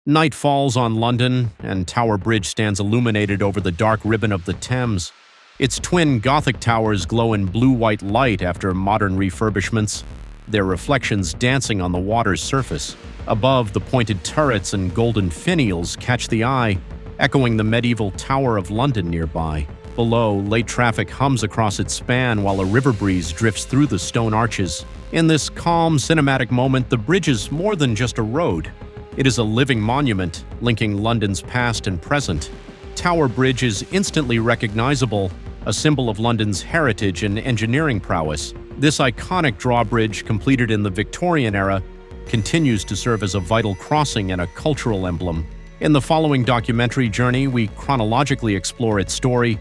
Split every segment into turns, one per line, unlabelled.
Night falls on London, and Tower Bridge stands illuminated over the dark ribbon of the Thames. Its twin Gothic towers glow in blue-white light after modern refurbishments, their reflections dancing on the water's surface. Above, the pointed turrets and golden finials catch the eye, echoing the medieval Tower of London nearby. Below, late traffic hums across its span while a river breeze drifts through the stone arches. In this calm, cinematic moment, the bridge is more than just a road. It is a living monument, linking London's past and present. Tower Bridge is instantly recognizable, a symbol of London's heritage and engineering prowess. This iconic drawbridge, completed in the Victorian era, continues to serve as a vital crossing and a cultural emblem. In the following documentary journey, we chronologically explore its story,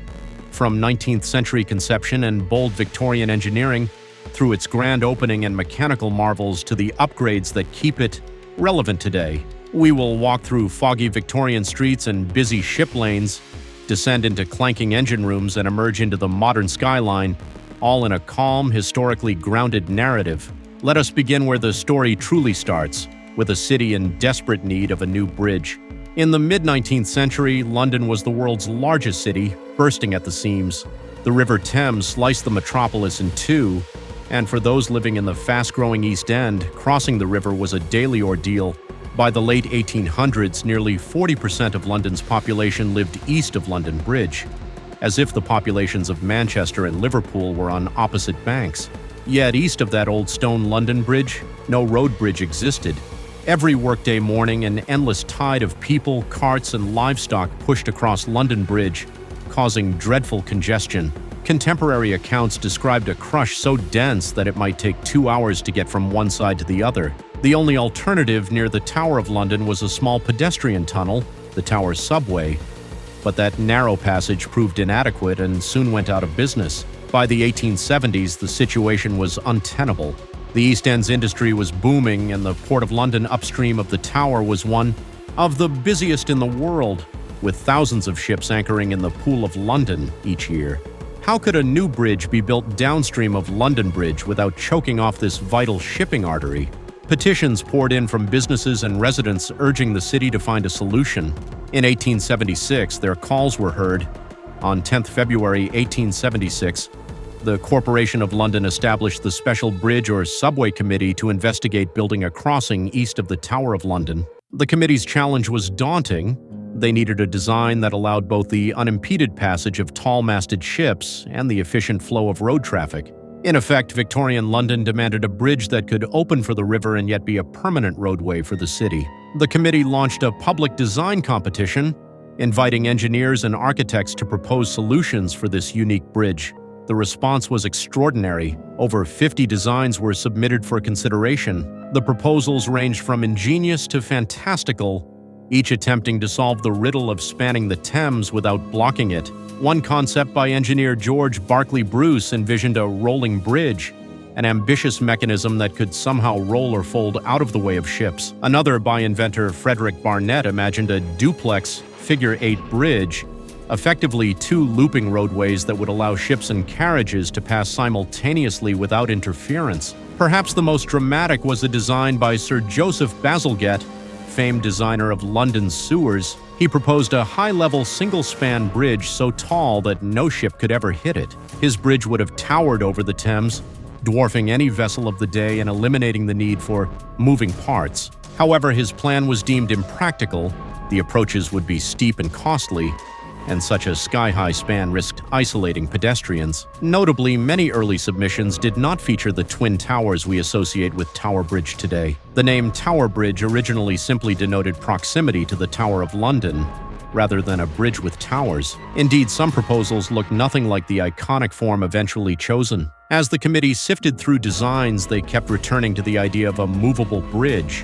from 19th century conception and bold Victorian engineering, through its grand opening and mechanical marvels to the upgrades that keep it relevant today. We will walk through foggy Victorian streets and busy ship lanes, descend into clanking engine rooms, and emerge into the modern skyline, all in a calm, historically grounded narrative. Let us begin where the story truly starts, with a city in desperate need of a new bridge. In the mid-19th century, London was the world's largest city, bursting at the seams. The River Thames sliced the metropolis in two, and for those living in the fast-growing East End, crossing the river was a daily ordeal. By the late 1800s, nearly 40% of London's population lived east of London Bridge, as if the populations of Manchester and Liverpool were on opposite banks. Yet east of that old stone London Bridge, no road bridge existed. Every workday morning, an endless tide of people, carts, and livestock pushed across London Bridge, causing dreadful congestion. Contemporary accounts described a crush so dense that it might take 2 hours to get from one side to the other. The only alternative near the Tower of London was a small pedestrian tunnel, the Tower Subway, but that narrow passage proved inadequate and soon went out of business. By the 1870s, the situation was untenable. The East End's industry was booming, and the Port of London upstream of the Tower was one of the busiest in the world, with thousands of ships anchoring in the Pool of London each year. How could a new bridge be built downstream of London Bridge without choking off this vital shipping artery? Petitions poured in from businesses and residents urging the city to find a solution. In 1876, their calls were heard. On 10th February 1876, the Corporation of London established the Special Bridge or Subway Committee to investigate building a crossing east of the Tower of London. The committee's challenge was daunting. They needed a design that allowed both the unimpeded passage of tall-masted ships and the efficient flow of road traffic. In effect, Victorian London demanded a bridge that could open for the river and yet be a permanent roadway for the city. The committee launched a public design competition, inviting engineers and architects to propose solutions for this unique bridge. The response was extraordinary. Over 50 designs were submitted for consideration. The proposals ranged from ingenious to fantastical, each attempting to solve the riddle of spanning the Thames without blocking it. One concept by engineer George Barclay Bruce envisioned a rolling bridge, an ambitious mechanism that could somehow roll or fold out of the way of ships. Another, by inventor Frederick Barnett, imagined a duplex figure-8 bridge, effectively two looping roadways that would allow ships and carriages to pass simultaneously without interference. Perhaps the most dramatic was a design by Sir Joseph Bazalgette, famed designer of London's sewers. He proposed a high-level single-span bridge so tall that no ship could ever hit it. His bridge would have towered over the Thames, dwarfing any vessel of the day and eliminating the need for moving parts. However, his plan was deemed impractical. The approaches would be steep and costly, and such a sky-high span risked isolating pedestrians. Notably, many early submissions did not feature the twin towers we associate with Tower Bridge today. The name Tower Bridge originally simply denoted proximity to the Tower of London, rather than a bridge with towers. Indeed, some proposals looked nothing like the iconic form eventually chosen. As the committee sifted through designs, they kept returning to the idea of a movable bridge,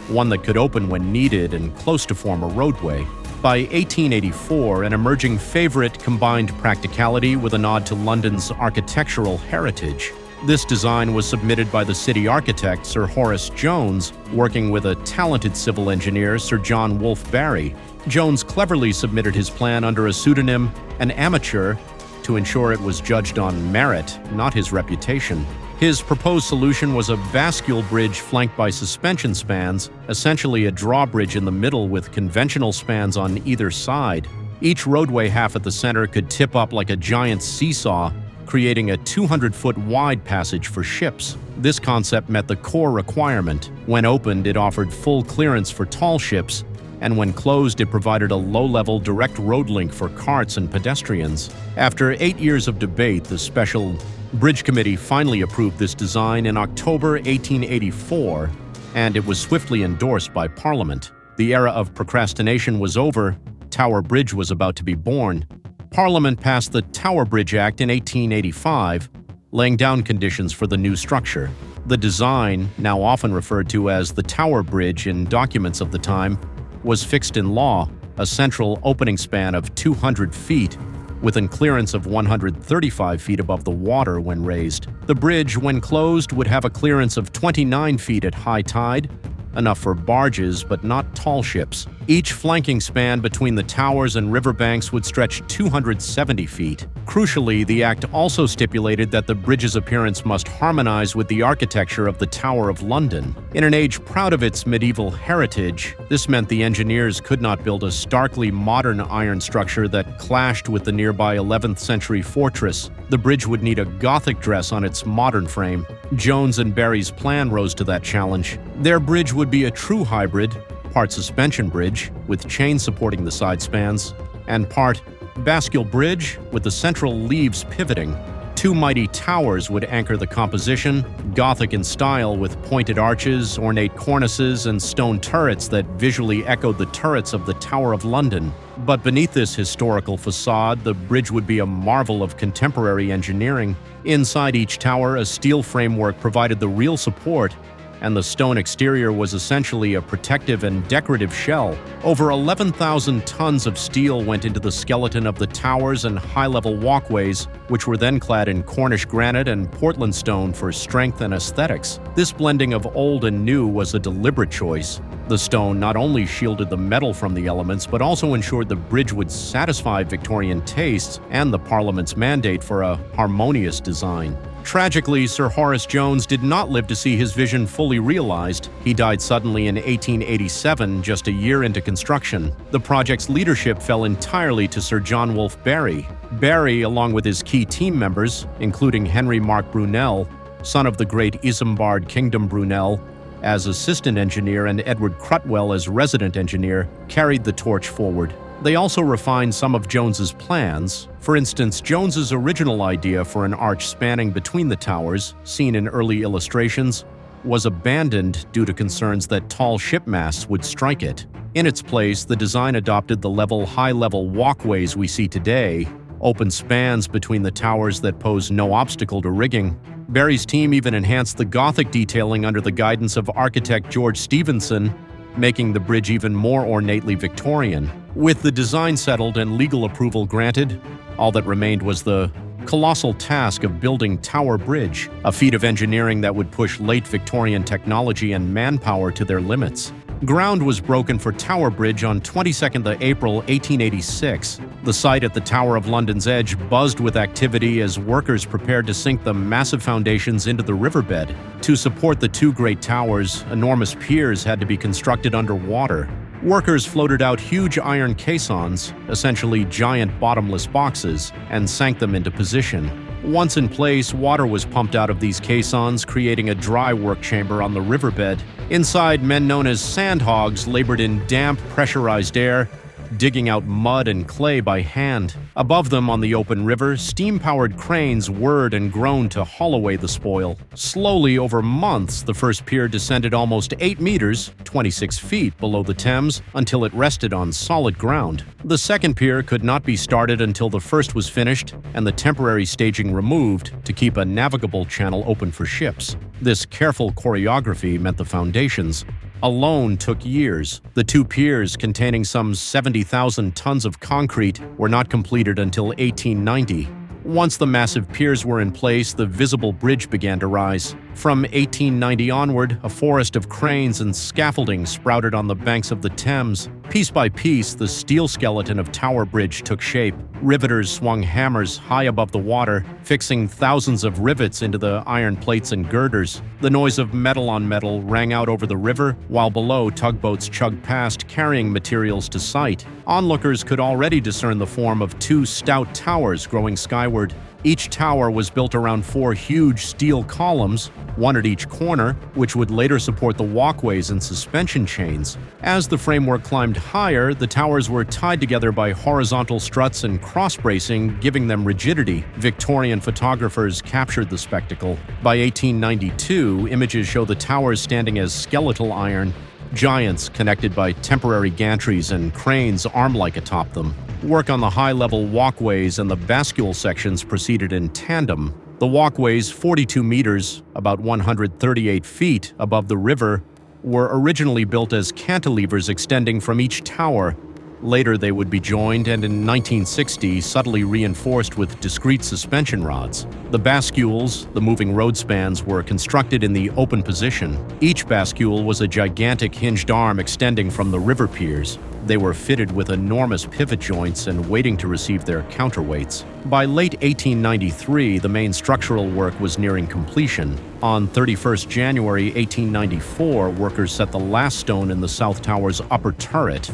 one that could open when needed and close to form a roadway. By 1884, an emerging favorite combined practicality with a nod to London's architectural heritage. This design was submitted by the city architect, Sir Horace Jones, working with a talented civil engineer, Sir John Wolfe Barry. Jones cleverly submitted his plan under a pseudonym, an amateur, to ensure it was judged on merit, not his reputation. His proposed solution was a bascule bridge flanked by suspension spans, essentially a drawbridge in the middle with conventional spans on either side. Each roadway half at the center could tip up like a giant seesaw, creating a 200-foot wide passage for ships. This concept met the core requirement. When opened, it offered full clearance for tall ships, and when closed, it provided a low-level direct road link for carts and pedestrians. After 8 years of debate, the Special Bridge Committee finally approved this design in October 1884, and it was swiftly endorsed by Parliament. The era of procrastination was over. Tower Bridge was about to be born. Parliament passed the Tower Bridge Act in 1885, laying down conditions for the new structure. The design, now often referred to as the Tower Bridge in documents of the time, was fixed in law, a central opening span of 200 feet, with a clearance of 135 feet above the water when raised. The bridge, when closed, would have a clearance of 29 feet at high tide, enough for barges but not tall ships. Each flanking span between the towers and riverbanks would stretch 270 feet. Crucially, the act also stipulated that the bridge's appearance must harmonize with the architecture of the Tower of London. In an age proud of its medieval heritage, this meant the engineers could not build a starkly modern iron structure that clashed with the nearby 11th century fortress. The bridge would need a Gothic dress on its modern frame. Jones and Barry's plan rose to that challenge. Their bridge would be a true hybrid, part suspension bridge, with chains supporting the side spans, and part bascule bridge with the central leaves pivoting. Two mighty towers would anchor the composition, Gothic in style with pointed arches, ornate cornices, and stone turrets that visually echoed the turrets of the Tower of London. But beneath this historical facade, the bridge would be a marvel of contemporary engineering. Inside each tower, a steel framework provided the real support, and the stone exterior was essentially a protective and decorative shell. Over 11,000 tons of steel went into the skeleton of the towers and high-level walkways, which were then clad in Cornish granite and Portland stone for strength and aesthetics. This blending of old and new was a deliberate choice. The stone not only shielded the metal from the elements, but also ensured the bridge would satisfy Victorian tastes and the Parliament's mandate for a harmonious design. Tragically, Sir Horace Jones did not live to see his vision fully realized. He died suddenly in 1887, just a year into construction. The project's leadership fell entirely to Sir John Wolfe Barry. Barry, along with his key team members, including Henry Mark Brunel, son of the great Isambard Kingdom Brunel, as assistant engineer and Edward Crutwell as resident engineer, carried the torch forward. They also refined some of Jones's plans. For instance, Jones's original idea for an arch spanning between the towers, seen in early illustrations, was abandoned due to concerns that tall ship masts would strike it. In its place, the design adopted the high-level walkways we see today, open spans between the towers that pose no obstacle to rigging. Barry's team even enhanced the Gothic detailing under the guidance of architect George Stephenson, making the bridge even more ornately Victorian. With the design settled and legal approval granted, all that remained was the colossal task of building Tower Bridge, a feat of engineering that would push late Victorian technology and manpower to their limits. Ground was broken for Tower Bridge on 22nd of April 1886. The site at the Tower of London's edge buzzed with activity as workers prepared to sink the massive foundations into the riverbed. To support the two great towers, enormous piers had to be constructed underwater. Workers floated out huge iron caissons, essentially giant bottomless boxes, and sank them into position. Once in place, water was pumped out of these caissons, creating a dry work chamber on the riverbed. Inside, men known as sandhogs labored in damp, pressurized air, digging out mud and clay by hand. Above them on the open river, steam-powered cranes whirred and groaned to haul away the spoil. Slowly, over months, the first pier descended almost 8 meters, 26 feet below the Thames, until it rested on solid ground. The second pier could not be started until the first was finished and the temporary staging removed to keep a navigable channel open for ships. This careful choreography meant the foundations alone took years. The two piers, containing some 70,000 tons of concrete, were not completed until 1890. Once the massive piers were in place, the visible bridge began to rise. From 1890 onward, a forest of cranes and scaffolding sprouted on the banks of the Thames. Piece by piece, the steel skeleton of Tower Bridge took shape. Riveters swung hammers high above the water, fixing thousands of rivets into the iron plates and girders. The noise of metal on metal rang out over the river, while below tugboats chugged past, carrying materials to site. Onlookers could already discern the form of two stout towers growing skyward. Each tower was built around four huge steel columns, one at each corner, which would later support the walkways and suspension chains. As the framework climbed higher, the towers were tied together by horizontal struts and cross-bracing, giving them rigidity. Victorian photographers captured the spectacle. By 1892, images show the towers standing as skeletal iron, giants connected by temporary gantries and cranes arm-like atop them. Work on the high-level walkways and the bascule sections proceeded in tandem. The walkways, 42 meters, about 138 feet above the river, were originally built as cantilevers extending from each tower. Later they would be joined and in 1960 subtly reinforced with discrete suspension rods. The bascules, the moving road spans, were constructed in the open position. Each bascule was a gigantic hinged arm extending from the river piers. They were fitted with enormous pivot joints and waiting to receive their counterweights. By late 1893, the main structural work was nearing completion. On 31st January 1894, workers set the last stone in the South Tower's upper turret,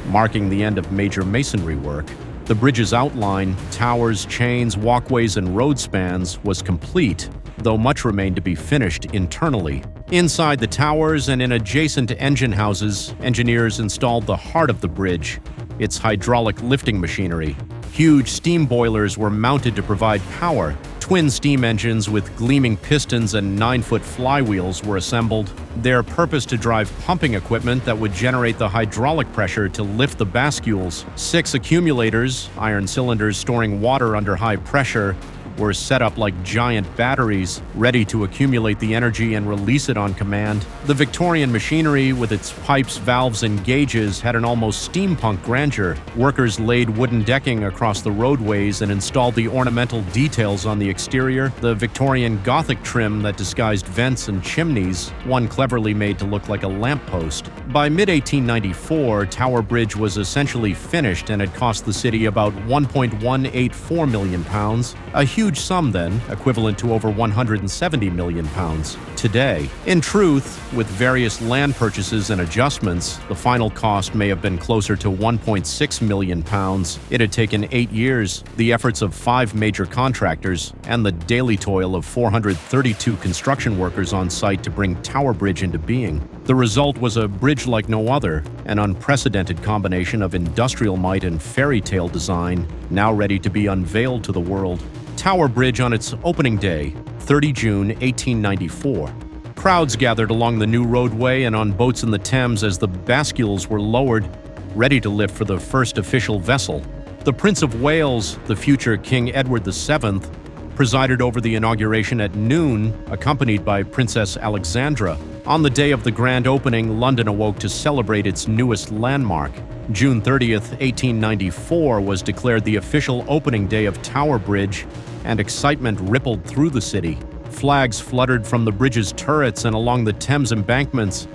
marking the end of major masonry work. The bridge's outline, towers, chains, walkways, and road spans was complete, though much remained to be finished internally. Inside the towers and in adjacent engine houses, engineers installed the heart of the bridge, its hydraulic lifting machinery. Huge steam boilers were mounted to provide power. Twin steam engines with gleaming pistons and 9-foot flywheels were assembled, their purpose to drive pumping equipment that would generate the hydraulic pressure to lift the bascules. 6 accumulators, iron cylinders storing water under high pressure, were set up like giant batteries, ready to accumulate the energy and release it on command. The Victorian machinery, with its pipes, valves, and gauges, had an almost steampunk grandeur. Workers laid wooden decking across the roadways and installed the ornamental details on the exterior, the Victorian Gothic trim that disguised vents and chimneys, one cleverly made to look like a lamppost. By mid-1894, Tower Bridge was essentially finished and had cost the city about £1.184 million, a huge sum then, equivalent to over £170 million today. In truth, with various land purchases and adjustments, the final cost may have been closer to £1.6 million. It had taken 8 years, the efforts of 5 major contractors, and the daily toil of 432 construction workers on site to bring Tower Bridge into being. The result was a bridge like no other, an unprecedented combination of industrial might and fairy tale design, now ready to be unveiled to the world. Tower Bridge on its opening day, 30 June 1894. Crowds gathered along the new roadway and on boats in the Thames as the bascules were lowered, ready to lift for the first official vessel. The Prince of Wales, the future King Edward VII, presided over the inauguration at noon, accompanied by Princess Alexandra. On the day of the grand opening, London awoke to celebrate its newest landmark. June 30th, 1894 was declared the official opening day of Tower Bridge, and excitement rippled through the city. Flags fluttered from the bridge's turrets and along the Thames embankments.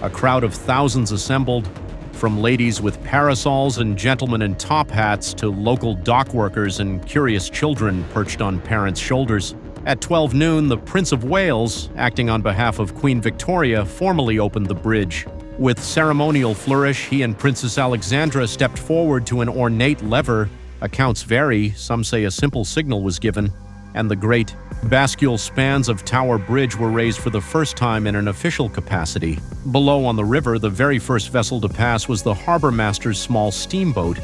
A crowd of thousands assembled, from ladies with parasols and gentlemen in top hats to local dock workers and curious children perched on parents' shoulders. At 12 noon, the Prince of Wales, acting on behalf of Queen Victoria, formally opened the bridge. With ceremonial flourish, he and Princess Alexandra stepped forward to an ornate lever. Accounts vary, some say a simple signal was given, and the great bascule spans of Tower Bridge were raised for the first time in an official capacity. Below on the river, the very first vessel to pass was the harbor master's small steamboat,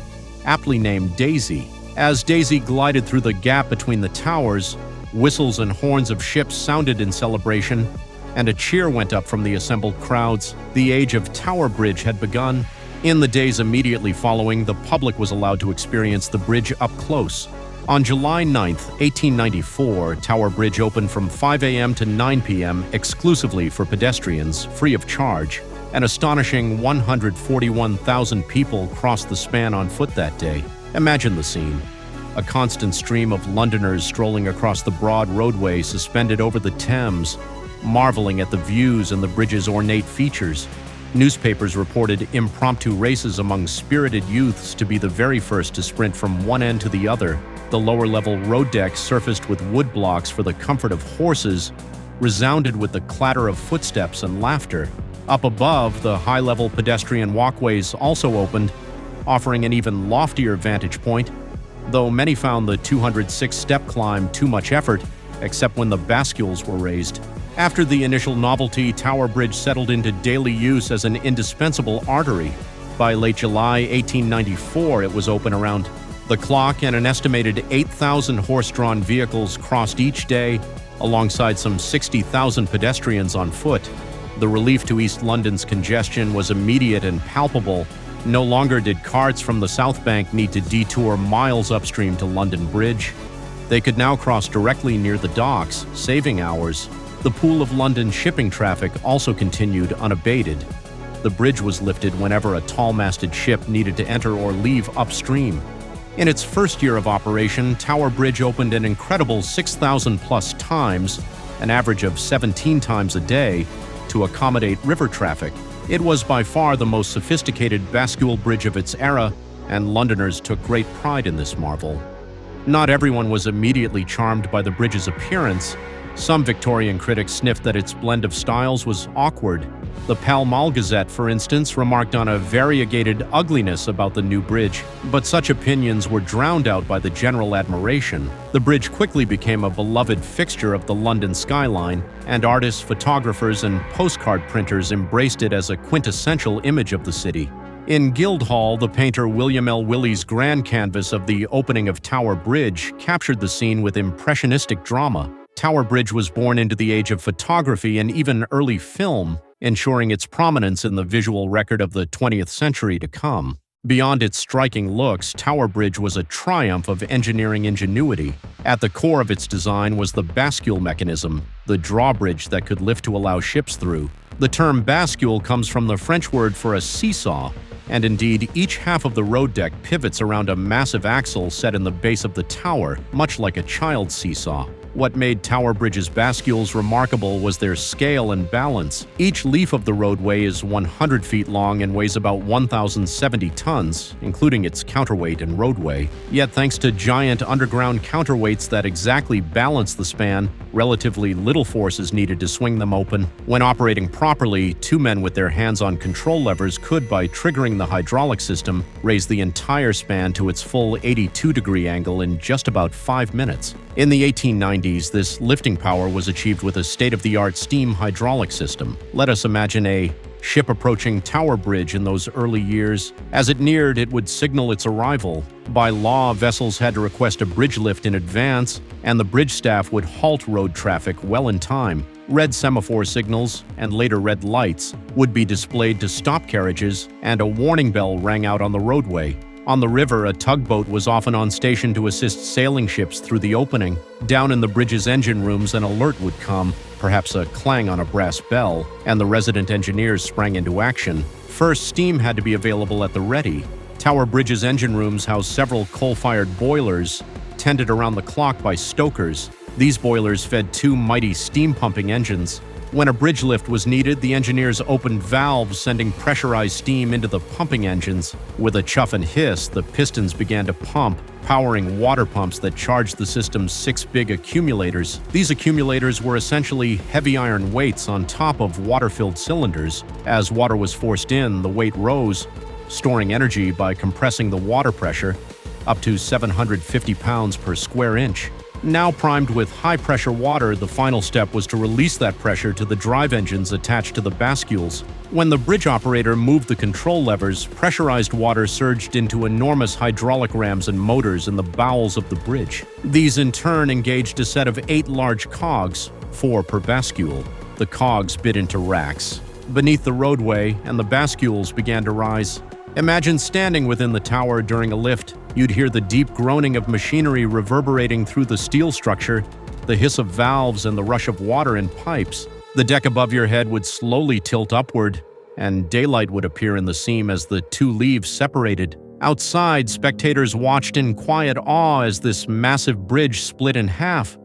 aptly named Daisy. As Daisy glided through the gap between the towers, whistles and horns of ships sounded in celebration, and a cheer went up from the assembled crowds. The age of Tower Bridge had begun. In the days immediately following, the public was allowed to experience the bridge up close. On July 9, 1894, Tower Bridge opened from 5 a.m. to 9 p.m. exclusively for pedestrians, free of charge. An astonishing 141,000 people crossed the span on foot that day. Imagine the scene. A constant stream of Londoners strolling across the broad roadway suspended over the Thames, marveling at the views and the bridge's ornate features. Newspapers reported impromptu races among spirited youths to be the very first to sprint from one end to the other. The lower-level road deck, surfaced with wood blocks for the comfort of horses, resounded with the clatter of footsteps and laughter. Up above, the high-level pedestrian walkways also opened, offering an even loftier vantage point, though many found the 206-step climb too much effort, except when the bascules were raised. After the initial novelty, Tower Bridge settled into daily use as an indispensable artery. By late July 1894, it was open around the clock, and an estimated 8,000 horse-drawn vehicles crossed each day, alongside some 60,000 pedestrians on foot. The relief to East London's congestion was immediate and palpable. No longer did carts from the South Bank need to detour miles upstream to London Bridge. They could now cross directly near the docks, saving hours. The Pool of London shipping traffic also continued unabated. The bridge was lifted whenever a tall-masted ship needed to enter or leave upstream. In its first year of operation, Tower Bridge opened an incredible 6,000-plus times, an average of 17 times a day, to accommodate river traffic. It was by far the most sophisticated bascule bridge of its era, and Londoners took great pride in this marvel. Not everyone was immediately charmed by the bridge's appearance. Some Victorian critics sniffed that its blend of styles was awkward. The Pall Mall Gazette, for instance, remarked on a variegated ugliness about the new bridge, but such opinions were drowned out by the general admiration. The bridge quickly became a beloved fixture of the London skyline, and artists, photographers, and postcard printers embraced it as a quintessential image of the city. In Guildhall, the painter William L. Willey's grand canvas of the opening of Tower Bridge captured the scene with impressionistic drama. Tower Bridge was born into the age of photography and even early film, ensuring its prominence in the visual record of the 20th century to come. Beyond its striking looks, Tower Bridge was a triumph of engineering ingenuity. At the core of its design was the bascule mechanism, the drawbridge that could lift to allow ships through. The term bascule comes from the French word for a seesaw, and indeed, each half of the road deck pivots around a massive axle set in the base of the tower, much like a child's seesaw. What made Tower Bridge's bascules remarkable was their scale and balance. Each leaf of the roadway is 100 feet long and weighs about 1,070 tons, including its counterweight and roadway. Yet thanks to giant underground counterweights that exactly balance the span, relatively little force is needed to swing them open. When operating properly, two men with their hands on control levers could, by triggering the hydraulic system, raise the entire span to its full 82-degree angle in just about 5 minutes. In the 1890s, this lifting power was achieved with a state-of-the-art steam hydraulic system. Let us imagine a ship approaching Tower Bridge in those early years. As it neared, it would signal its arrival. By law, vessels had to request a bridge lift in advance, and the bridge staff would halt road traffic well in time. Red semaphore signals, and later red lights, would be displayed to stop carriages, and a warning bell rang out on the roadway. On the river, a tugboat was often on station to assist sailing ships through the opening. Down in the bridge's engine rooms, an alert would come, perhaps a clang on a brass bell, and the resident engineers sprang into action. First, steam had to be available at the ready. Tower Bridge's engine rooms housed several coal-fired boilers, tended around the clock by stokers. These boilers fed two mighty steam-pumping engines. When a bridge lift was needed, the engineers opened valves, sending pressurized steam into the pumping engines. With a chuff and hiss, the pistons began to pump, powering water pumps that charged the system's 6 big accumulators. These accumulators were essentially heavy iron weights on top of water-filled cylinders. As water was forced in, the weight rose, storing energy by compressing the water pressure up to 750 pounds per square inch. Now primed with high-pressure water, the final step was to release that pressure to the drive engines attached to the bascules. When the bridge operator moved the control levers, pressurized water surged into enormous hydraulic rams and motors in the bowels of the bridge. These in turn engaged a set of 8 large cogs, 4 per bascule. The cogs bit into racks beneath the roadway, and the bascules began to rise. Imagine standing within the tower during a lift. You'd hear the deep groaning of machinery reverberating through the steel structure, the hiss of valves and the rush of water in pipes. The deck above your head would slowly tilt upward, and daylight would appear in the seam as the two leaves separated. Outside, spectators watched in quiet awe as this massive bridge split in half.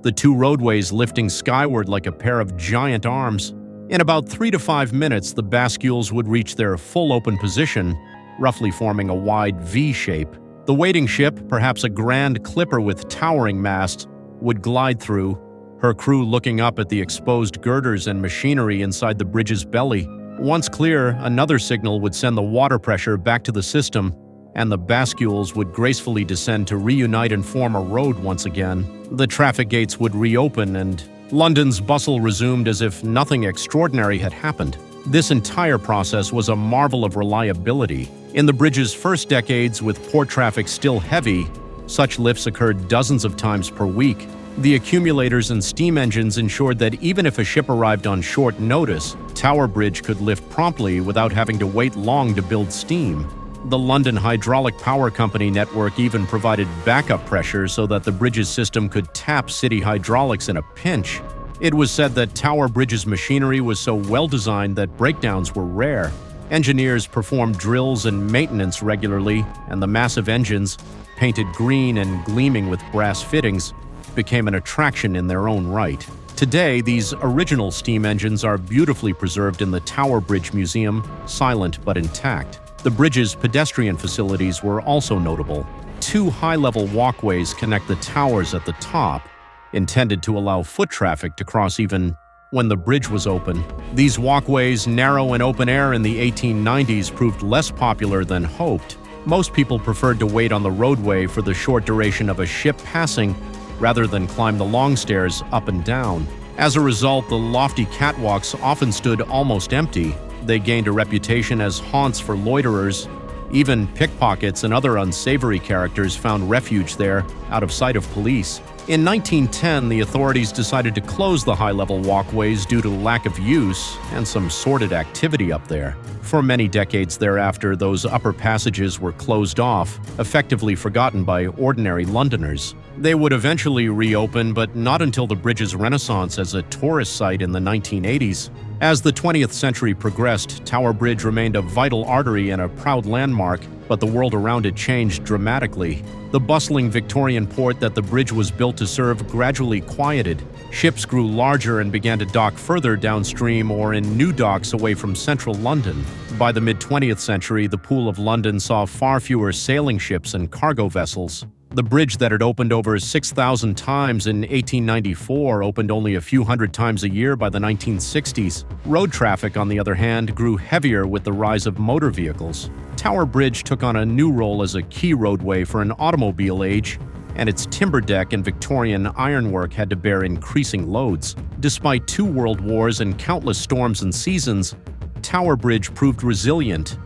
the two roadways lifting skyward like a pair of giant arms. In about 3 to 5 minutes, the bascules would reach their full open position, roughly forming a wide V shape. The waiting ship, perhaps a grand clipper with towering masts, would glide through, her crew looking up at the exposed girders and machinery inside the bridge's belly. Once clear, another signal would send the water pressure back to the system, and the bascules would gracefully descend to reunite and form a road once again. The traffic gates would reopen, and London's bustle resumed as if nothing extraordinary had happened. This entire process was a marvel of reliability. In the bridge's first decades, with port traffic still heavy, such lifts occurred dozens of times per week. The accumulators and steam engines ensured that even if a ship arrived on short notice, Tower Bridge could lift promptly without having to wait long to build steam. The London Hydraulic Power Company network even provided backup pressure so that the bridge's system could tap city hydraulics in a pinch. It was said that Tower Bridge's machinery was so well designed that breakdowns were rare. Engineers performed drills and maintenance regularly, and the massive engines, painted green and gleaming with brass fittings, became an attraction in their own right. Today, these original steam engines are beautifully preserved in the Tower Bridge Museum, silent but intact. The bridge's pedestrian facilities were also notable. 2 high-level walkways connect the towers at the top, intended to allow foot traffic to cross even when the bridge was open. These walkways, narrow and open air in the 1890s, proved less popular than hoped. Most people preferred to wait on the roadway for the short duration of a ship passing rather than climb the long stairs up and down. As a result, the lofty catwalks often stood almost empty. They gained a reputation as haunts for loiterers. Even pickpockets and other unsavory characters found refuge there, out of sight of police. In 1910, the authorities decided to close the high-level walkways due to lack of use and some sordid activity up there. For many decades thereafter, those upper passages were closed off, effectively forgotten by ordinary Londoners. They would eventually reopen, but not until the bridge's renaissance as a tourist site in the 1980s. As the 20th century progressed, Tower Bridge remained a vital artery and a proud landmark, but the world around it changed dramatically. The bustling Victorian port that the bridge was built to serve gradually quieted. Ships grew larger and began to dock further downstream or in new docks away from central London. By the mid-20th century, the Pool of London saw far fewer sailing ships and cargo vessels. The bridge that had opened over 6,000 times in 1894 opened only a few hundred times a year by the 1960s. Road traffic, on the other hand, grew heavier with the rise of motor vehicles. Tower Bridge took on a new role as a key roadway for an automobile age, and its timber deck and Victorian ironwork had to bear increasing loads. Despite 2 world wars and countless storms and seasons, Tower Bridge proved resilient.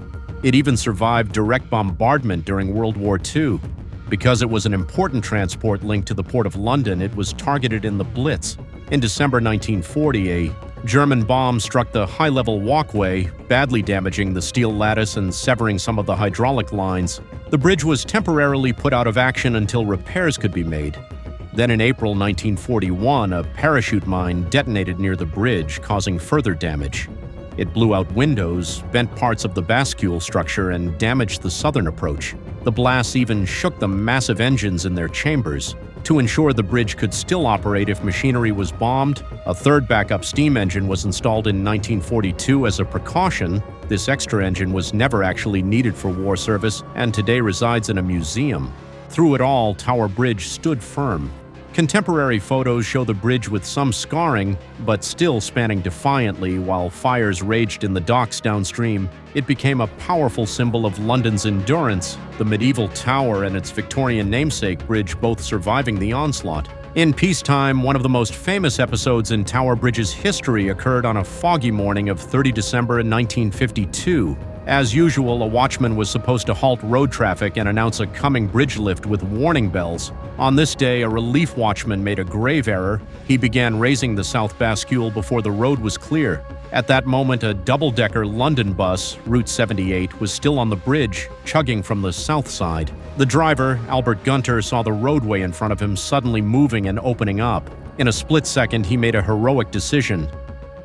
It even survived direct bombardment during World War II. Because it was an important transport link to the Port of London, it was targeted in the Blitz. In December 1940, a German bomb struck the high-level walkway, badly damaging the steel lattice and severing some of the hydraulic lines. The bridge was temporarily put out of action until repairs could be made. Then in April 1941, a parachute mine detonated near the bridge, causing further damage. It blew out windows, bent parts of the bascule structure, and damaged the southern approach. The blasts even shook the massive engines in their chambers. To ensure the bridge could still operate if machinery was bombed, a third backup steam engine was installed in 1942 as a precaution. This extra engine was never actually needed for war service and today resides in a museum. Through it all, Tower Bridge stood firm. Contemporary photos show the bridge with some scarring, but still spanning defiantly while fires raged in the docks downstream. It became a powerful symbol of London's endurance, the medieval tower and its Victorian namesake bridge both surviving the onslaught. In peacetime, one of the most famous episodes in Tower Bridge's history occurred on a foggy morning of 30 December 1952. As usual, a watchman was supposed to halt road traffic and announce a coming bridge lift with warning bells. On this day, a relief watchman made a grave error. He began raising the south bascule before the road was clear. At that moment, a double-decker London bus, Route 78, was still on the bridge, chugging from the south side. The driver, Albert Gunter, saw the roadway in front of him suddenly moving and opening up. In a split second, he made a heroic decision.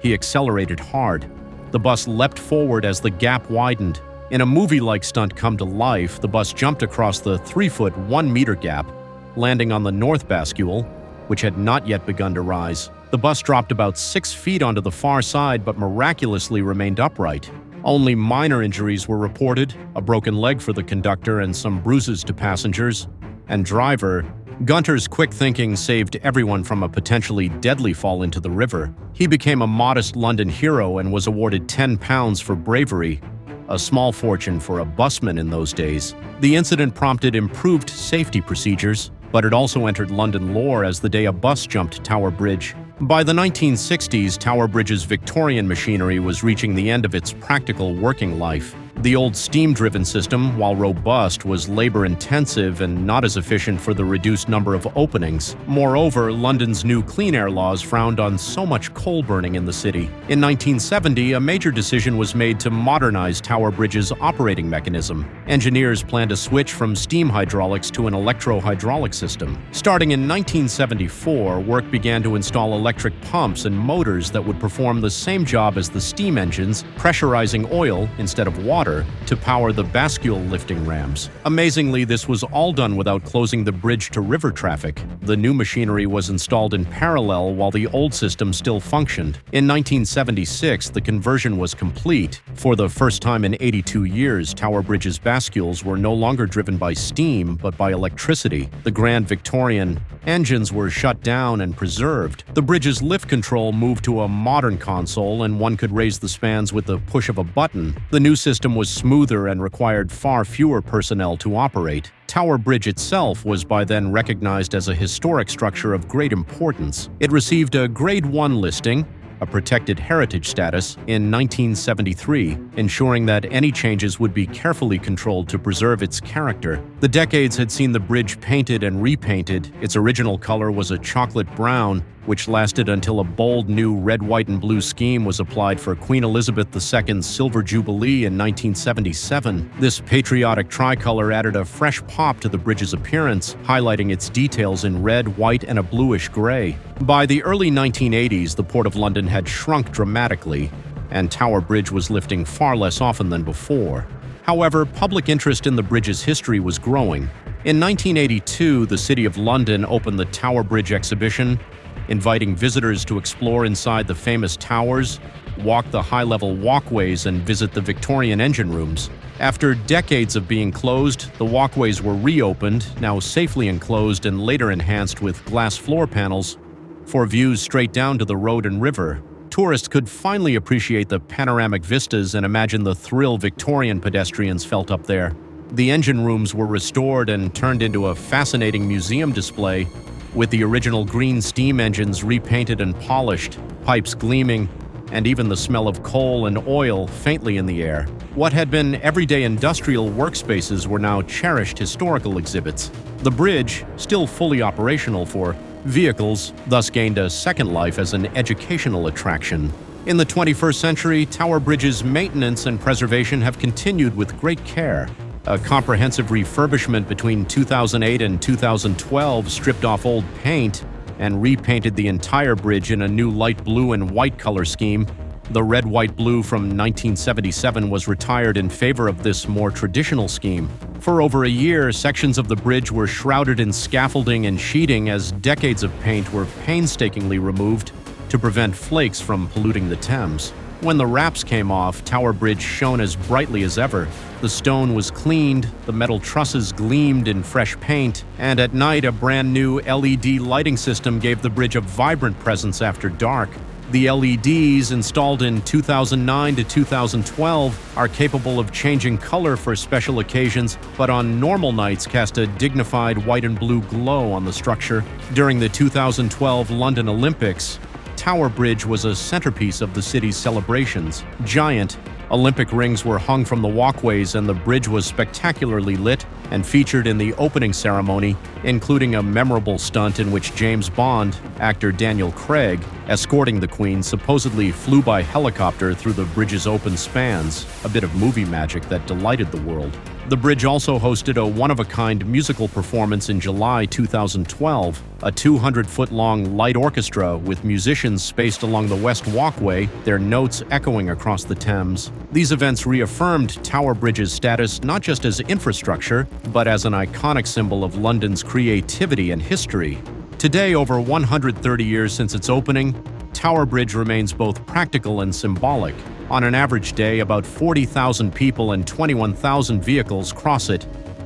He accelerated hard. The bus leapt forward as the gap widened. In a movie-like stunt come to life, the bus jumped across the 3-foot, 1-meter gap, landing on the north bascule. which had not yet begun to rise. The bus dropped about 6 feet onto the far side but miraculously remained upright. Only minor injuries were reported, a broken leg for the conductor and some bruises to passengers and driver. Gunter's quick thinking saved everyone from a potentially deadly fall into the river. He became a modest London hero and was awarded £10 for bravery, a small fortune for a busman in those days. The incident prompted improved safety procedures, but it also entered London lore as the day a bus jumped Tower Bridge. By the 1960s, Tower Bridge's Victorian machinery was reaching the end of its practical working life. The old steam-driven system, while robust, was labor-intensive and not as efficient for the reduced number of openings. Moreover, London's new clean air laws frowned on so much coal burning in the city. In 1970, a major decision was made to modernize Tower Bridge's operating mechanism. Engineers planned a switch from steam hydraulics to an electro-hydraulic system. Starting in 1974, work began to install electric pumps and motors that would perform the same job as the steam engines, pressurizing oil instead of water to power the bascule lifting rams. Amazingly, this was all done without closing the bridge to river traffic. The new machinery was installed in parallel while the old system still functioned. In 1976, the conversion was complete. For the first time in 82 years, Tower Bridge's bascules were no longer driven by steam, but by electricity. The Grand Victorian engines were shut down and preserved. The bridge's lift control moved to a modern console, and one could raise the spans with the push of a button. The new system was smoother and required far fewer personnel to operate. Tower Bridge itself was by then recognized as a historic structure of great importance. It received a Grade 1 listing, a protected heritage status, in 1973, ensuring that any changes would be carefully controlled to preserve its character. The decades had seen the bridge painted and repainted. Its original color was a chocolate brown, which lasted until a bold new red, white, and blue scheme was applied for Queen Elizabeth II's Silver Jubilee in 1977. This patriotic tricolor added a fresh pop to the bridge's appearance, highlighting its details in red, white, and a bluish gray. By the early 1980s, the Port of London had shrunk dramatically, and Tower Bridge was lifting far less often than before. However, public interest in the bridge's history was growing. In 1982, the City of London opened the Tower Bridge exhibition, inviting visitors to explore inside the famous towers, walk the high-level walkways, and visit the Victorian engine rooms. After decades of being closed, the walkways were reopened, now safely enclosed and later enhanced with glass floor panels for views straight down to the road and river. Tourists could finally appreciate the panoramic vistas and imagine the thrill Victorian pedestrians felt up there. The engine rooms were restored and turned into a fascinating museum display, with the original green steam engines repainted and polished, pipes gleaming, and even the smell of coal and oil faintly in the air. What had been everyday industrial workspaces were now cherished historical exhibits. The bridge, still fully operational for vehicles, thus gained a second life as an educational attraction. In the 21st century, Tower Bridge's maintenance and preservation have continued with great care. A comprehensive refurbishment between 2008 and 2012 stripped off old paint and repainted the entire bridge in a new light blue and white color scheme. The red, white, blue from 1977 was retired in favor of this more traditional scheme. For over a year, sections of the bridge were shrouded in scaffolding and sheeting as decades of paint were painstakingly removed to prevent flakes from polluting the Thames. When the wraps came off, Tower Bridge shone as brightly as ever. The stone was cleaned, the metal trusses gleamed in fresh paint, and at night a brand new LED lighting system gave the bridge a vibrant presence after dark. The LEDs, installed in 2009 to 2012, are capable of changing color for special occasions, but on normal nights cast a dignified white and blue glow on the structure. During the 2012 London Olympics, Tower Bridge was a centerpiece of the city's celebrations. Giant Olympic rings were hung from the walkways, and the bridge was spectacularly lit and featured in the opening ceremony, including a memorable stunt in which James Bond actor Daniel Craig, escorting the Queen, supposedly flew by helicopter through the bridge's open spans, a bit of movie magic that delighted the world. The bridge also hosted a one-of-a-kind musical performance in July 2012, a 200-foot-long light orchestra with musicians spaced along the West Walkway, their notes echoing across the Thames. These events reaffirmed Tower Bridge's status not just as infrastructure, but as an iconic symbol of London's creativity and history. Today, over 130 years since its opening, Tower Bridge remains both practical and symbolic. On an average day, about 40,000 people and 21,000 vehicles cross it,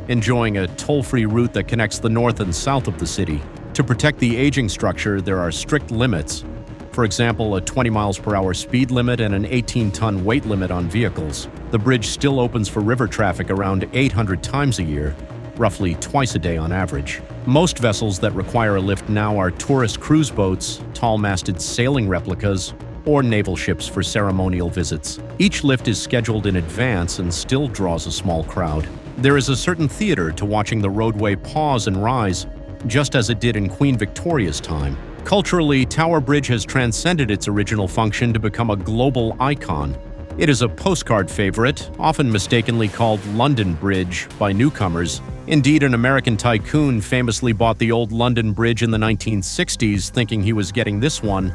enjoying a toll-free route that connects the north and south of the city. To protect the aging structure, there are strict limits. For example, a 20 miles per hour speed limit and an 18-ton weight limit on vehicles. The bridge still opens for river traffic around 800 times a year, roughly twice a day on average. Most vessels that require a lift now are tourist cruise boats, tall-masted sailing replicas, or naval ships for ceremonial visits. Each lift is scheduled in advance and still draws a small crowd. There is a certain theater to watching the roadway pause and rise, just as it did in Queen Victoria's time. Culturally, Tower Bridge has transcended its original function to become a global icon. It is a postcard favorite, often mistakenly called London Bridge by newcomers. Indeed, an American tycoon famously bought the old London Bridge in the 1960s thinking he was getting this one,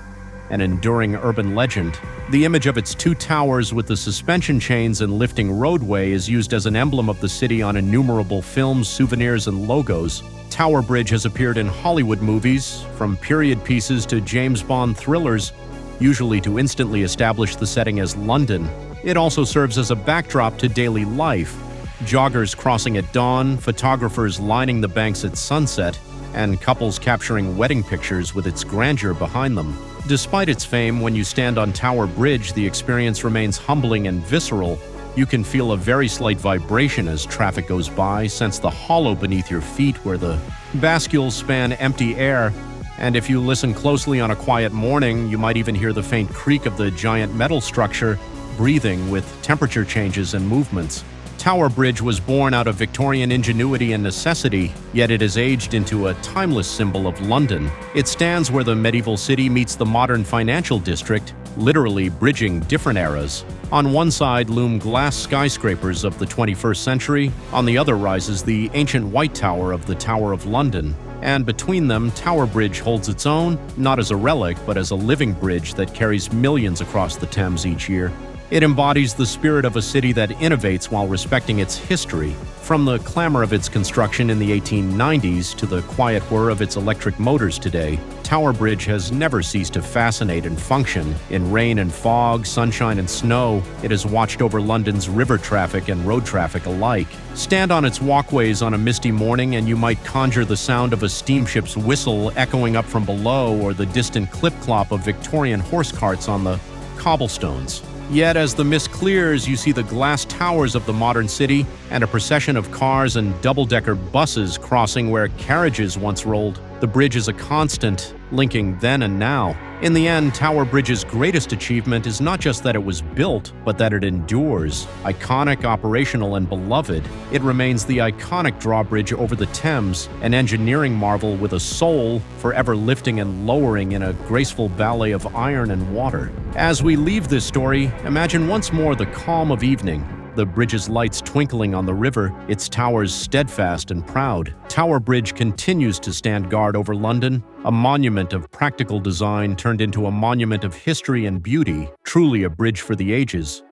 an enduring urban legend. The image of its two towers with the suspension chains and lifting roadway is used as an emblem of the city on innumerable films, souvenirs, and logos. Tower Bridge has appeared in Hollywood movies, from period pieces to James Bond thrillers, usually to instantly establish the setting as London. It also serves as a backdrop to daily life. Joggers crossing at dawn, photographers lining the banks at sunset, and couples capturing wedding pictures with its grandeur behind them. Despite its fame, when you stand on Tower Bridge, the experience remains humbling and visceral. You can feel a very slight vibration as traffic goes by, sense the hollow beneath your feet where the bascules span empty air, and if you listen closely on a quiet morning, you might even hear the faint creak of the giant metal structure breathing with temperature changes and movements. Tower Bridge was born out of Victorian ingenuity and necessity, yet it has aged into a timeless symbol of London. It stands where the medieval city meets the modern financial district, literally bridging different eras. On one side loom glass skyscrapers of the 21st century, on the other rises the ancient White Tower of the Tower of London. And between them, Tower Bridge holds its own, not as a relic, but as a living bridge that carries millions across the Thames each year. It embodies the spirit of a city that innovates while respecting its history. From the clamor of its construction in the 1890s to the quiet whir of its electric motors today, Tower Bridge has never ceased to fascinate and function. In rain and fog, sunshine and snow, it has watched over London's river traffic and road traffic alike. Stand on its walkways on a misty morning and you might conjure the sound of a steamship's whistle echoing up from below or the distant clip-clop of Victorian horse carts on the cobblestones. Yet as the mist clears, you see the glass towers of the modern city and a procession of cars and double-decker buses crossing where carriages once rolled. The bridge is a constant, linking then and now. In the end, Tower Bridge's greatest achievement is not just that it was built, but that it endures. Iconic, operational, and beloved, it remains the iconic drawbridge over the Thames, an engineering marvel with a soul, forever lifting and lowering in a graceful ballet of iron and water. As we leave this story, imagine once more the calm of evening, the bridge's lights twinkling on the river, its towers steadfast and proud. Tower Bridge continues to stand guard over London, a monument of practical design turned into a monument of history and beauty, truly a bridge for the ages.